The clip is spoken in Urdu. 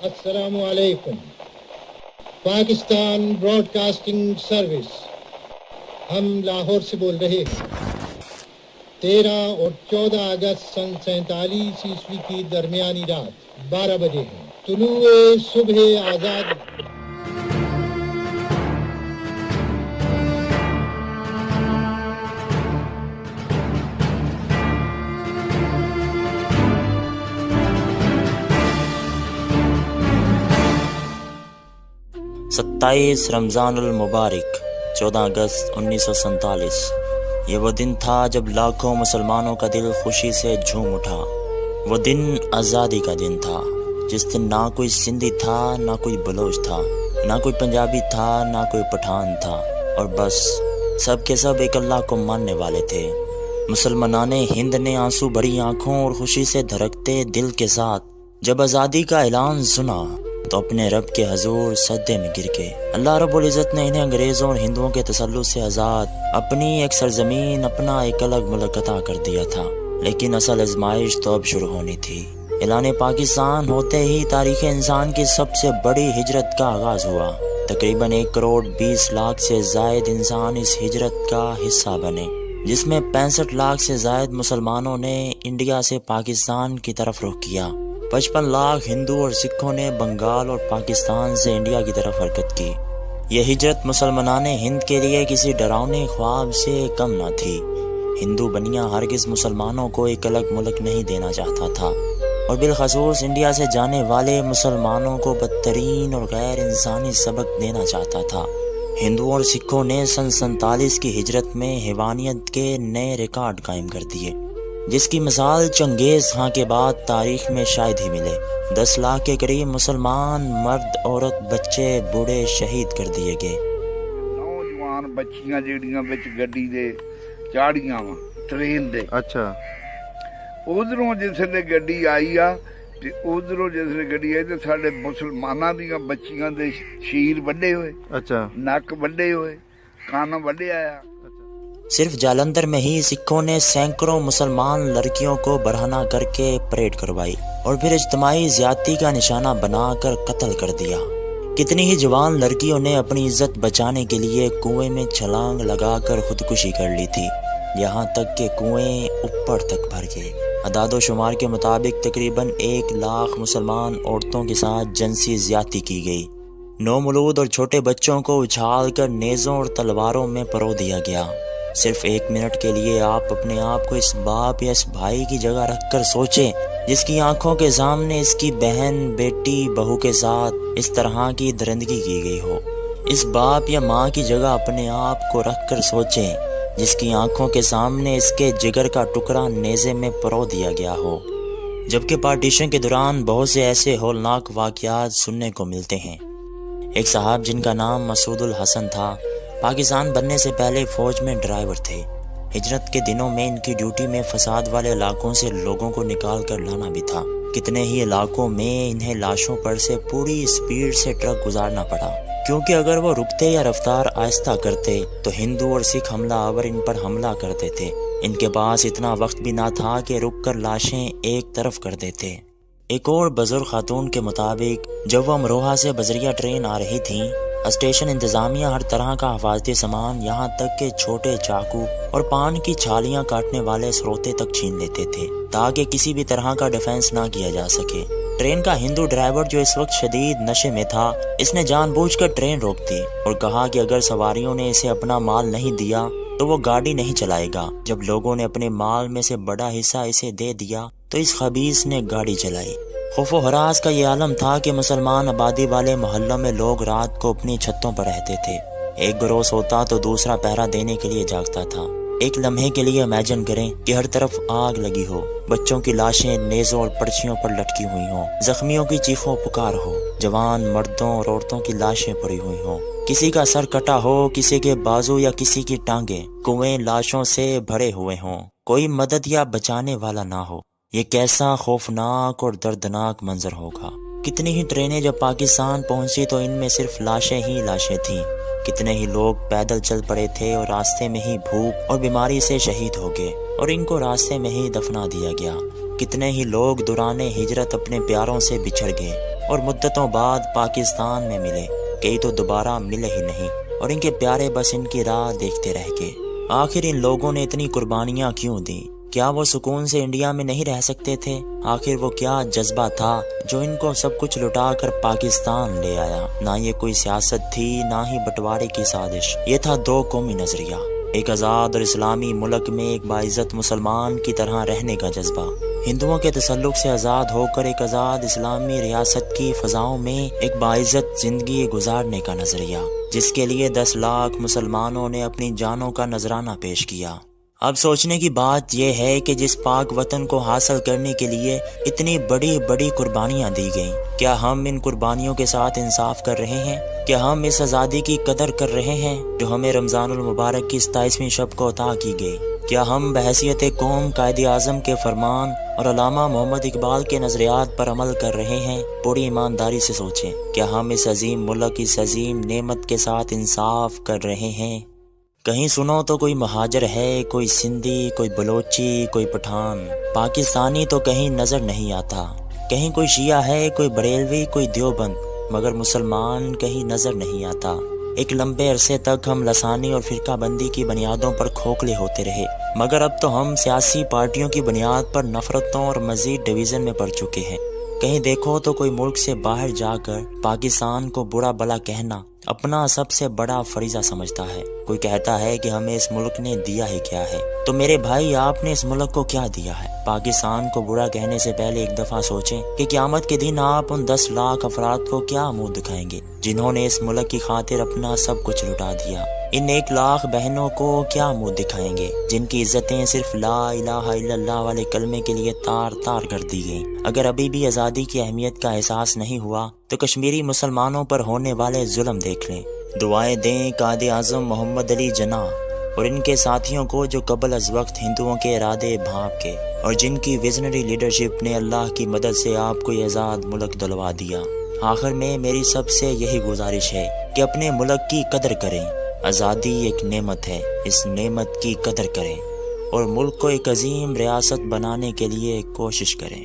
السلام علیکم. پاکستان براڈ کاسٹنگ سروس، ہم لاہور سے بول رہے ہیں. 13 اور 14 اگست سن 47 عیسوی کی درمیانی رات 12 بجے ہیں. طلوع صبح آزاد. ستائیس رمضان المبارک 14 اگست 1947. یہ وہ دن تھا جب لاکھوں مسلمانوں کا دل خوشی سے جھوم اٹھا. وہ دن آزادی کا دن تھا، جس دن نہ کوئی سندھی تھا، نہ کوئی بلوچ تھا، نہ کوئی پنجابی تھا، نہ کوئی پٹھان تھا، اور بس سب کے سب ایک اللہ کو ماننے والے تھے. مسلمانان ہند نے آنسو بھری آنکھوں اور خوشی سے دھڑکتے دل کے ساتھ جب آزادی کا اعلان سنا تو اپنے رب کے حضور سجدے میں گر گئے. اللہ رب العزت نے انہیں انگریزوں اور ہندوؤں کے تسلط سے آزاد اپنی ایک سرزمین، اپنا ایک الگ ملک عطا کر دیا تھا. لیکن اصل آزمائش تو اب شروع ہونی تھی. اعلان پاکستان ہوتے ہی تاریخ انسان کی سب سے بڑی ہجرت کا آغاز ہوا. تقریباً 1,20,00,000 سے زائد انسان اس ہجرت کا حصہ بنے، جس میں 65 لاکھ سے زائد مسلمانوں نے انڈیا سے پاکستان کی طرف رخ کیا. 55 لاکھ ہندو اور سکھوں نے بنگال اور پاکستان سے انڈیا کی طرف حرکت کی. یہ ہجرت مسلمانان ہند کے لیے کسی ڈراؤنے خواب سے کم نہ تھی. ہندو بنیا ہرگز مسلمانوں کو ایک الگ ملک نہیں دینا چاہتا تھا، اور بالخصوص انڈیا سے جانے والے مسلمانوں کو بدترین اور غیر انسانی سبق دینا چاہتا تھا. ہندوؤں اور سکھوں نے سن 47 کی ہجرت میں حیوانیت کے نئے ریکارڈ قائم کر دیے، جس کی مثال چنگیز خان کے بعد تاریخ میں شاید ہی ملے. 10 لاکھ کے قریب مسلمان مرد، عورت، بچے، بوڑھے شہید کر دیے گئے. نوجوان بچیاں جیڑیاں وچ گڈی دے چاڑیاں وا ٹرین دے. اچھا ادھروں جسلے گڈی آئی آ تے ادھروں جسلے گڈی آئی تے ساڈے مسلماناں دیاں بچیاں دے شیر وڈے ہوئے. اچھا نک وڈے ہوئے، کان وڈے آیا. صرف جالندھر میں ہی سکھوں نے سینکڑوں مسلمان لڑکیوں کو برہنہ کر کے پریڈ کروائی اور پھر اجتماعی زیادتی کا نشانہ بنا کر قتل کر دیا. کتنی ہی جوان لڑکیوں نے اپنی عزت بچانے کے لیے کنویں میں چھلانگ لگا کر خودکشی کر لی تھی، یہاں تک کہ کنویں اوپر تک بھر گئے. اعداد و شمار کے مطابق تقریباً 1 لاکھ مسلمان عورتوں کے ساتھ جنسی زیادتی کی گئی. نومولود اور چھوٹے بچوں کو اچھال کر نیزوں اور تلواروں میں پرو دیا گیا. صرف 1 منٹ کے لیے آپ اپنے آپ کو اس باپ یا اس بھائی کی جگہ رکھ کر سوچیں جس کی آنکھوں کے سامنے اس کی بہن، بیٹی، بہو کے ساتھ اس طرح کی درندگی کی گئی ہو. اس باپ یا ماں کی جگہ اپنے آپ کو رکھ کر سوچیں جس کی آنکھوں کے سامنے اس کے جگر کا ٹکڑا نیزے میں پرو دیا گیا ہو. جبکہ پارٹیشن کے دوران بہت سے ایسے ہولناک واقعات سننے کو ملتے ہیں. ایک صاحب جن کا نام مسعود الحسن تھا، پاکستان بننے سے پہلے فوج میں ڈرائیور تھے. ہجرت کے دنوں میں ان کی ڈیوٹی میں فساد والے علاقوں سے لوگوں کو نکال کر لانا بھی تھا. کتنے ہی علاقوں میں انہیں لاشوں پر سے پوری سپیڈ سے ٹرک گزارنا پڑا، کیونکہ اگر وہ رکتے یا رفتار آہستہ کرتے تو ہندو اور سکھ حملہ آور ان پر حملہ کرتے تھے. ان کے پاس اتنا وقت بھی نہ تھا کہ رک کر لاشیں ایک طرف کر دیتے. ایک اور بزرگ خاتون کے مطابق جب وہ امروہہ سے بزریہ ٹرین آ رہی تھیں، اسٹیشن انتظامیہ ہر طرح کا حفاظتی سامان، یہاں تک کہ چھوٹے چاقو اور پان کی چھالیاں کاٹنے والے سروتے تک چھین لیتے تھے تاکہ کسی بھی طرح کا ڈیفنس نہ کیا جا سکے. ٹرین کا ہندو ڈرائیور جو اس وقت شدید نشے میں تھا، اس نے جان بوجھ کر ٹرین روک دی اور کہا کہ اگر سواریوں نے اسے اپنا مال نہیں دیا تو وہ گاڑی نہیں چلائے گا. جب لوگوں نے اپنے مال میں سے بڑا حصہ اسے دے دیا تو اس خبیث نے گاڑی چلائی. خوف و ہراس کا یہ عالم تھا کہ مسلمان آبادی والے محلوں میں لوگ رات کو اپنی چھتوں پر رہتے تھے. ایک گروہ سوتا تو دوسرا پہرا دینے کے لیے جاگتا تھا. ایک لمحے کے لیے امیجن کریں کہ ہر طرف آگ لگی ہو، بچوں کی لاشیں نیزوں اور پرچیوں پر لٹکی ہوئی ہوں، زخمیوں کی چیخوں پکار ہو، جوان مردوں اور عورتوں کی لاشیں پڑی ہوئی ہوں، کسی کا سر کٹا ہو، کسی کے بازو یا کسی کی ٹانگیں، کنویں لاشوں سے بھرے ہوئے ہوں، کوئی مدد یا بچانے والا نہ ہو. یہ کیسا خوفناک اور دردناک منظر ہوگا. کتنی ہی ٹرینیں جب پاکستان پہنچی تو ان میں صرف لاشیں ہی لاشیں تھیں. کتنے ہی لوگ پیدل چل پڑے تھے اور راستے میں ہی بھوک اور بیماری سے شہید ہو گئے اور ان کو راستے میں ہی دفنا دیا گیا. کتنے ہی لوگ دوران ہجرت اپنے پیاروں سے بچھڑ گئے اور مدتوں بعد پاکستان میں ملے، کئی تو دوبارہ ملے ہی نہیں اور ان کے پیارے بس ان کی راہ دیکھتے رہ گئے۔ آخر ان لوگوں نے اتنی قربانیاں کیوں دیں؟ کیا وہ سکون سے انڈیا میں نہیں رہ سکتے تھے؟ آخر وہ کیا جذبہ تھا جو ان کو سب کچھ لٹا کر پاکستان لے آیا؟ نہ یہ کوئی سیاست تھی، نہ ہی بٹوارے کی سازش، یہ تھا دو قومی نظریہ، ایک آزاد اور اسلامی ملک میں ایک باعزت مسلمان کی طرح رہنے کا جذبہ، ہندوؤں کے تسلط سے آزاد ہو کر ایک آزاد اسلامی ریاست کی فضاؤں میں ایک باعزت زندگی گزارنے کا نظریہ، جس کے لیے 10 لاکھ مسلمانوں نے اپنی جانوں کا نذرانہ پیش کیا۔ اب سوچنے کی بات یہ ہے کہ جس پاک وطن کو حاصل کرنے کے لیے اتنی بڑی بڑی قربانیاں دی گئیں، کیا ہم ان قربانیوں کے ساتھ انصاف کر رہے ہیں؟ کیا ہم اس آزادی کی قدر کر رہے ہیں جو ہمیں رمضان المبارک کی 27ویں شب کو عطا کی گئی؟ کیا ہم بحیثیت قوم قائد اعظم کے فرمان اور علامہ محمد اقبال کے نظریات پر عمل کر رہے ہیں؟ پوری ایمانداری سے سوچیں، کیا ہم اس عظیم ملک، اس عظیم نعمت کے ساتھ انصاف کر رہے ہیں؟ کہیں سنو تو کوئی مہاجر ہے، کوئی سندھی، کوئی بلوچی، کوئی پٹھان، پاکستانی تو کہیں نظر نہیں آتا، کہیں کوئی شیعہ ہے، کوئی بریلوی، کوئی دیوبند، مگر مسلمان کہیں نظر نہیں آتا۔ ایک لمبے عرصے تک ہم لسانی اور فرقہ بندی کی بنیادوں پر کھوکھلے ہوتے رہے، مگر اب تو ہم سیاسی پارٹیوں کی بنیاد پر نفرتوں اور مزید ڈویژن میں پڑ چکے ہیں۔ کہیں دیکھو تو کوئی ملک سے باہر جا کر پاکستان کو برا بلا کہنا اپنا سب سے بڑا فریضہ سمجھتا ہے۔ کوئی کہتا ہے کہ ہمیں اس ملک نے دیا ہی کیا ہے؟ تو میرے بھائی، آپ نے اس ملک کو کیا دیا ہے؟ پاکستان کو برا کہنے سے پہلے ایک دفعہ سوچیں کہ قیامت کے دن آپ ان 10 لاکھ افراد کو کیا منہ دکھائیں گے جنہوں نے اس ملک کی خاطر اپنا سب کچھ لٹا دیا؟ ان 1 لاکھ بہنوں کو کیا منہ دکھائیں گے جن کی عزتیں صرف لا الہ الا اللہ والے کلمے کے لیے تار تار کر دی گئیں؟ اگر ابھی بھی آزادی کی اہمیت کا احساس نہیں ہوا تو کشمیری مسلمانوں پر ہونے والے ظلم دیکھ لیں۔ دعائیں دیں قائد اعظم محمد علی جناح اور ان کے ساتھیوں کو جو قبل از وقت ہندوؤں کے ارادے بھانپ کے اور جن کی ویژنری لیڈرشپ نے اللہ کی مدد سے آپ کو یہ آزاد ملک دلوا دیا۔ آخر میں میری سب سے یہی گزارش ہے کہ اپنے ملک کی قدر کریں۔ آزادی ایک نعمت ہے، اس نعمت کی قدر کریں اور ملک کو ایک عظیم ریاست بنانے کے لیے کوشش کریں۔